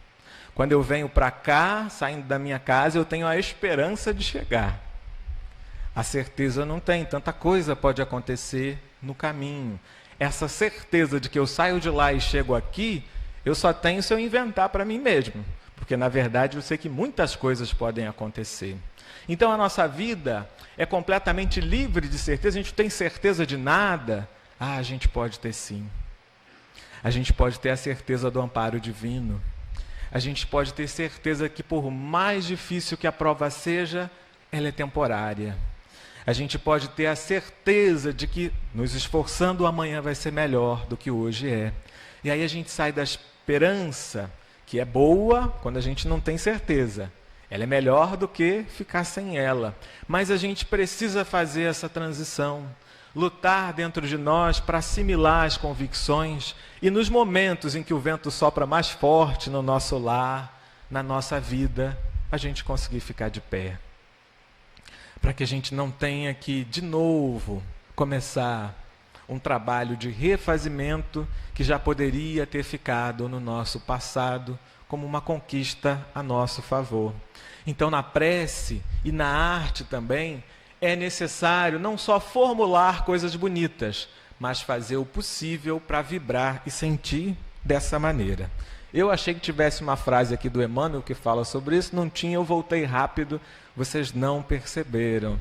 Quando eu venho para cá, saindo da minha casa, eu tenho a esperança de chegar. A certeza não tem, tanta coisa pode acontecer no caminho. Essa certeza de que eu saio de lá e chego aqui, eu só tenho se eu inventar para mim mesmo. Porque, na verdade, eu sei que muitas coisas podem acontecer. Então, a nossa vida é completamente livre de certeza. A gente não tem certeza de nada. A gente pode ter sim. A gente pode ter a certeza do amparo divino. A gente pode ter certeza que, por mais difícil que a prova seja, ela é temporária. A gente pode ter a certeza de que, nos esforçando, amanhã vai ser melhor do que hoje é. E aí a gente sai da esperança, que é boa quando a gente não tem certeza. Ela é melhor do que ficar sem ela. Mas a gente precisa fazer essa transição, lutar dentro de nós para assimilar as convicções e nos momentos em que o vento sopra mais forte no nosso lar, na nossa vida, a gente conseguir ficar de pé. Para que a gente não tenha que, de novo, começar um trabalho de refazimento que já poderia ter ficado no nosso passado como uma conquista a nosso favor. Então, na prece e na arte também, é necessário não só formular coisas bonitas, mas fazer o possível para vibrar e sentir dessa maneira. Eu achei que tivesse uma frase aqui do Emmanuel que fala sobre isso, não tinha, eu voltei rápido, vocês não perceberam.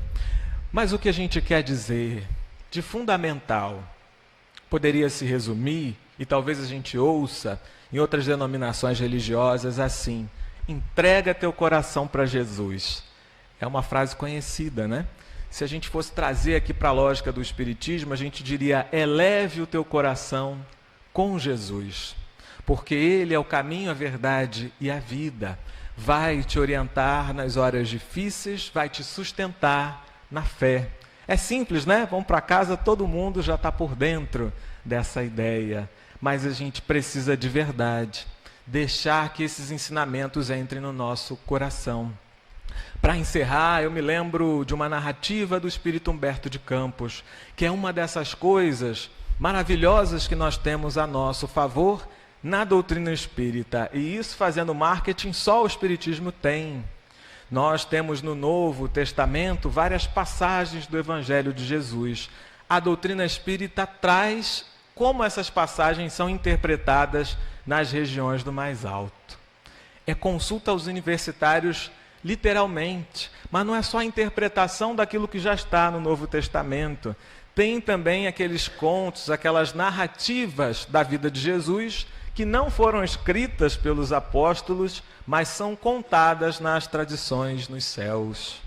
Mas o que a gente quer dizer de fundamental poderia se resumir, e talvez a gente ouça em outras denominações religiosas assim: entrega teu coração para Jesus. É uma frase conhecida, né? Se a gente fosse trazer aqui para a lógica do Espiritismo, a gente diria: eleve o teu coração com Jesus, porque Ele é o caminho, a verdade e a vida. Vai te orientar nas horas difíceis, vai te sustentar na fé. É simples, né? Vamos para casa, todo mundo já está por dentro dessa ideia. Mas a gente precisa de verdade, deixar que esses ensinamentos entrem no nosso coração. Para encerrar, eu me lembro de uma narrativa do Espírito Humberto de Campos, que é uma dessas coisas maravilhosas que nós temos a nosso favor na doutrina espírita. E isso, fazendo marketing, só o Espiritismo tem. Nós temos no Novo Testamento várias passagens do Evangelho de Jesus. A doutrina espírita traz como essas passagens são interpretadas nas regiões do mais alto. É consulta aos universitários literalmente, mas não é só a interpretação daquilo que já está no Novo Testamento. Tem também aqueles contos, aquelas narrativas da vida de Jesus que não foram escritas pelos apóstolos, mas são contadas nas tradições nos céus.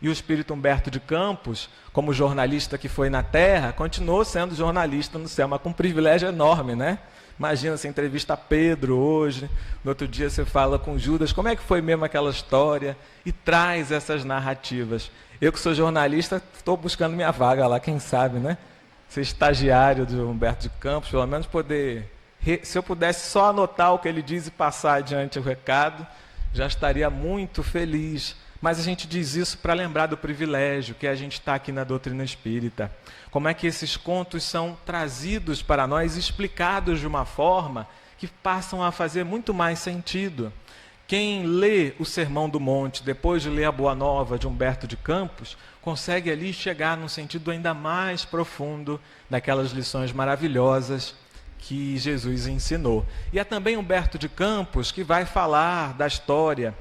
E o Espírito Humberto de Campos, como jornalista que foi na Terra, continuou sendo jornalista no céu, mas com um privilégio enorme, né? Imagina, você entrevista Pedro hoje, no outro dia você fala com Judas, como é que foi mesmo aquela história? E traz essas narrativas. Eu que sou jornalista, estou buscando minha vaga lá, quem sabe, né? Ser estagiário do Humberto de Campos, pelo menos poder... Se eu pudesse só anotar o que ele diz e passar adiante o recado, já estaria muito feliz. Mas a gente diz isso para lembrar do privilégio que a gente está aqui na doutrina espírita. Como é que esses contos são trazidos para nós, explicados de uma forma que passam a fazer muito mais sentido. Quem lê o Sermão do Monte, depois de ler a Boa Nova de Humberto de Campos, consegue ali chegar num sentido ainda mais profundo daquelas lições maravilhosas que Jesus ensinou. E é também Humberto de Campos que vai falar da história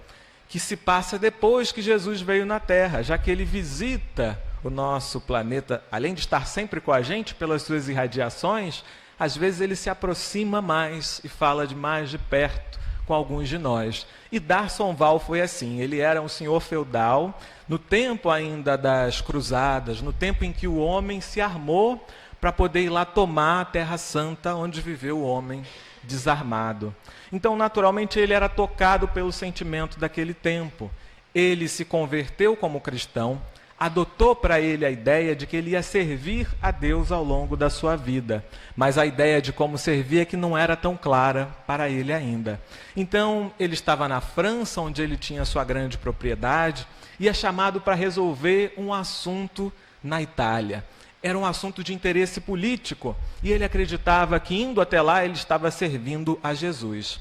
que se passa depois que Jesus veio na Terra, já que ele visita o nosso planeta, além de estar sempre com a gente pelas suas irradiações, às vezes ele se aproxima mais e fala de mais de perto com alguns de nós. E D'Arsonval foi assim, ele era um senhor feudal, no tempo ainda das cruzadas, no tempo em que o homem se armou para poder ir lá tomar a Terra Santa, onde viveu o homem desarmado. Então, naturalmente, ele era tocado pelo sentimento daquele tempo. Ele se converteu como cristão, adotou para ele a ideia de que ele ia servir a Deus ao longo da sua vida. Mas a ideia de como servir é que não era tão clara para ele ainda. Então, ele estava na França, onde ele tinha sua grande propriedade, e é chamado para resolver um assunto na Itália. Era um assunto de interesse político, e ele acreditava que indo até lá ele estava servindo a Jesus.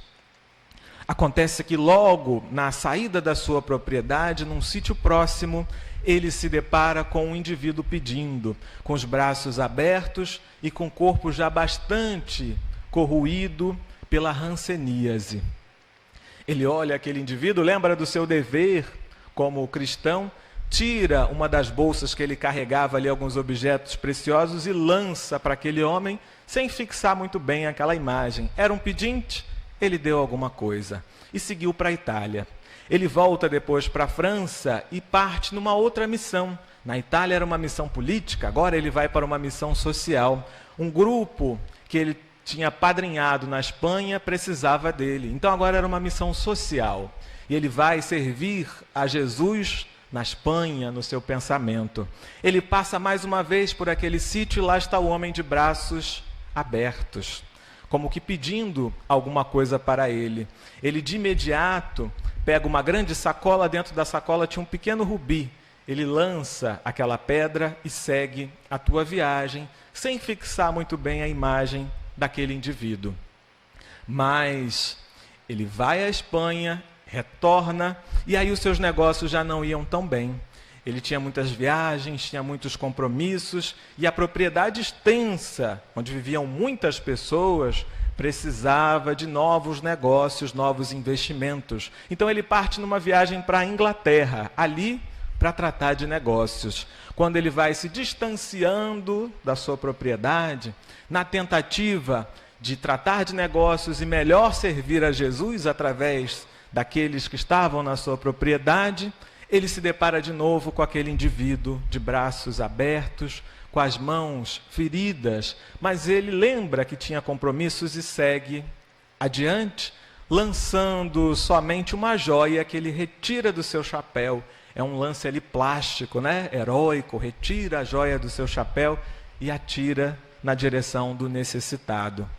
Acontece que logo na saída da sua propriedade, num sítio próximo, ele se depara com um indivíduo pedindo, com os braços abertos e com o corpo já bastante corroído pela hanseníase. Ele olha aquele indivíduo, lembra do seu dever como cristão, tira uma das bolsas que ele carregava ali, alguns objetos preciosos, e lança para aquele homem, sem fixar muito bem aquela imagem. Era um pedinte, ele deu alguma coisa e seguiu para a Itália. Ele volta depois para a França e parte numa outra missão. Na Itália era uma missão política, agora ele vai para uma missão social. Um grupo que ele tinha padrinhado na Espanha precisava dele. Então agora era uma missão social. E ele vai servir a Jesus na Espanha, no seu pensamento. Ele passa mais uma vez por aquele sítio e lá está o homem de braços abertos, como que pedindo alguma coisa para ele. Ele de imediato pega uma grande sacola, dentro da sacola tinha um pequeno rubi. Ele lança aquela pedra e segue a tua viagem, sem fixar muito bem a imagem daquele indivíduo. Mas ele vai à Espanha, retorna, e aí os seus negócios já não iam tão bem. Ele tinha muitas viagens, tinha muitos compromissos, e a propriedade extensa, onde viviam muitas pessoas, precisava de novos negócios, novos investimentos. Então ele parte numa viagem para a Inglaterra, ali para tratar de negócios. Quando ele vai se distanciando da sua propriedade, na tentativa de tratar de negócios e melhor servir a Jesus através daqueles que estavam na sua propriedade, ele se depara de novo com aquele indivíduo de braços abertos, com as mãos feridas, mas ele lembra que tinha compromissos e segue adiante, lançando somente uma joia que ele retira do seu chapéu. É um lance ali plástico, né? Heróico, retira a joia do seu chapéu e atira na direção do necessitado.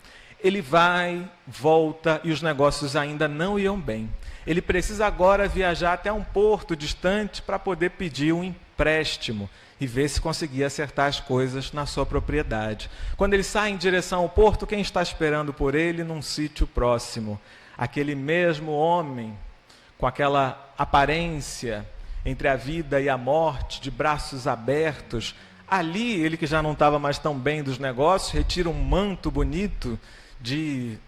Ele vai, volta e os negócios ainda não iam bem. Ele precisa agora viajar até um porto distante para poder pedir um empréstimo e ver se conseguia acertar as coisas na sua propriedade. Quando ele sai em direção ao porto, quem está esperando por ele num sítio próximo? Aquele mesmo homem, com aquela aparência entre a vida e a morte, de braços abertos. Ali, ele que já não estava mais tão bem dos negócios, retira um manto bonito de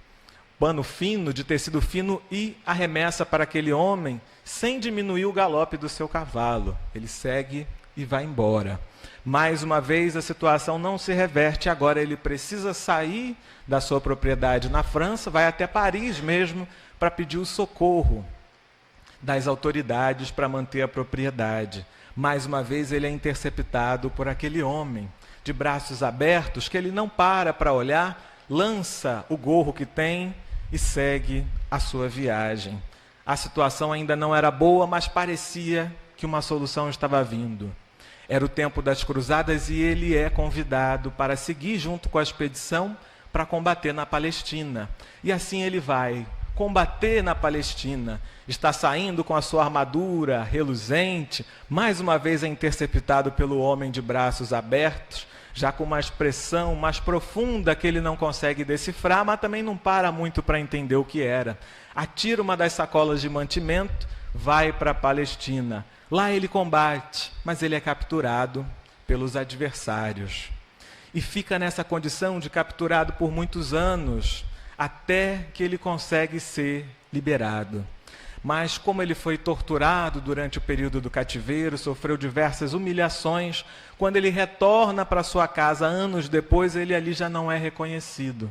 pano fino, de tecido fino, e arremessa para aquele homem, sem diminuir o galope do seu cavalo. Ele segue e vai embora. Mais uma vez, a situação não se reverte. Agora ele precisa sair da sua propriedade na França, vai até Paris mesmo, para pedir o socorro das autoridades para manter a propriedade. Mais uma vez, ele é interceptado por aquele homem, de braços abertos, que ele não para olhar, lança o gorro que tem e segue a sua viagem. A situação ainda não era boa, mas parecia que uma solução estava vindo. Era o tempo das cruzadas e ele é convidado para seguir junto com a expedição para combater na Palestina. E assim ele vai combater na Palestina. Está saindo com a sua armadura reluzente, mais uma vez é interceptado pelo homem de braços abertos, já com uma expressão mais profunda que ele não consegue decifrar, mas também não para muito para entender o que era. Atira uma das sacolas de mantimento, vai para a Palestina. Lá ele combate, mas ele é capturado pelos adversários. E fica nessa condição de capturado por muitos anos, até que ele consegue ser liberado. Mas como ele foi torturado durante o período do cativeiro, sofreu diversas humilhações, quando ele retorna para sua casa anos depois, ele ali já não é reconhecido.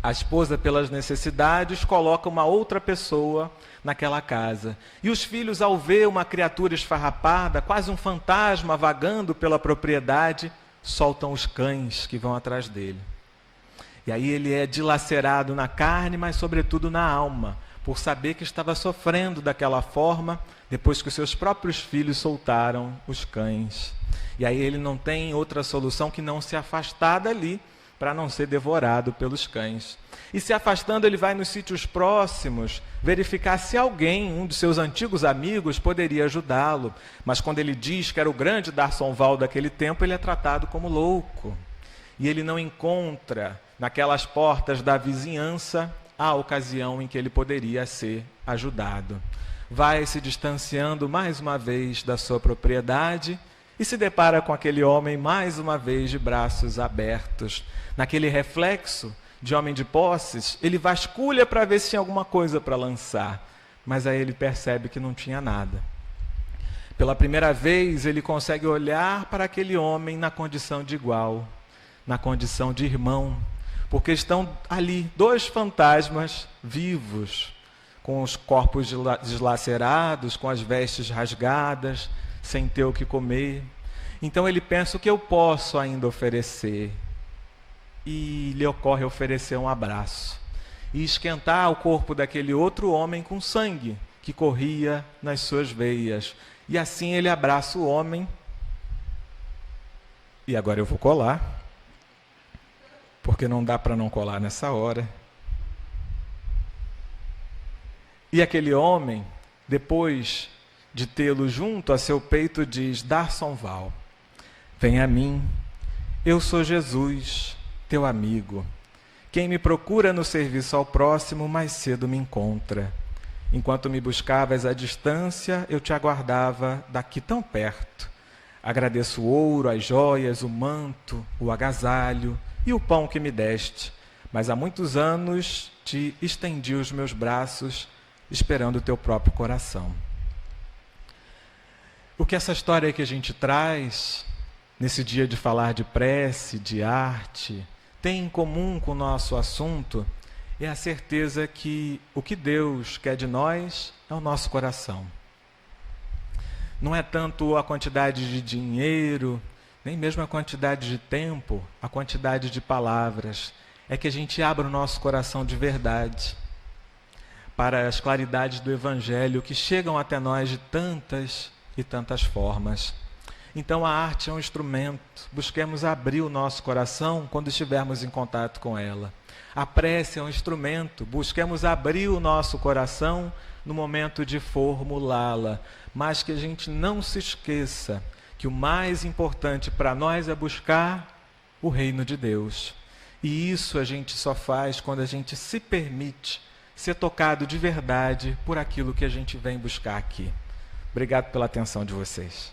A esposa, pelas necessidades, coloca uma outra pessoa naquela casa. E os filhos, ao ver uma criatura esfarrapada, quase um fantasma vagando pela propriedade, soltam os cães que vão atrás dele. E aí ele é dilacerado na carne, mas sobretudo na alma, por saber que estava sofrendo daquela forma, depois que os seus próprios filhos soltaram os cães. E aí ele não tem outra solução que não se afastar dali, para não ser devorado pelos cães. E se afastando, ele vai nos sítios próximos, verificar se alguém, um dos seus antigos amigos, poderia ajudá-lo. Mas quando ele diz que era o grande D'Arsonval daquele tempo, ele é tratado como louco. E ele não encontra, naquelas portas da vizinhança, a ocasião em que ele poderia ser ajudado. Vai se distanciando mais uma vez da sua propriedade e se depara com aquele homem mais uma vez de braços abertos. Naquele reflexo de homem de posses, ele vasculha para ver se tinha alguma coisa para lançar, mas aí ele percebe que não tinha nada. Pela primeira vez, ele consegue olhar para aquele homem na condição de igual, na condição de irmão, porque estão ali dois fantasmas vivos, com os corpos deslacerados, com as vestes rasgadas, sem ter o que comer. Então ele pensa: o que eu posso ainda oferecer? E lhe ocorre oferecer um abraço e esquentar o corpo daquele outro homem com sangue que corria nas suas veias. E assim ele abraça o homem. E agora eu vou colar, porque não dá para não colar nessa hora. E aquele homem, depois de tê-lo junto a seu peito, diz: D'Arsonval, vem a mim, eu sou Jesus, teu amigo. Quem me procura no serviço ao próximo, mais cedo me encontra. Enquanto me buscavas à distância, eu te aguardava daqui tão perto. Agradeço o ouro, as joias, o manto, o agasalho e o pão que me deste, mas há muitos anos te estendi os meus braços, esperando o teu próprio coração. O que essa história que a gente traz, nesse dia de falar de prece, de arte, tem em comum com o nosso assunto é a certeza que o que Deus quer de nós é o nosso coração. Não é tanto a quantidade de dinheiro, nem mesmo a quantidade de tempo, a quantidade de palavras. É que a gente abra o nosso coração de verdade para as claridades do Evangelho que chegam até nós de tantas e tantas formas. Então a arte é um instrumento, busquemos abrir o nosso coração quando estivermos em contato com ela. A prece é um instrumento, busquemos abrir o nosso coração no momento de formulá-la, mas que a gente não se esqueça que o mais importante para nós é buscar o reino de Deus. E isso a gente só faz quando a gente se permite ser tocado de verdade por aquilo que a gente vem buscar aqui. Obrigado pela atenção de vocês.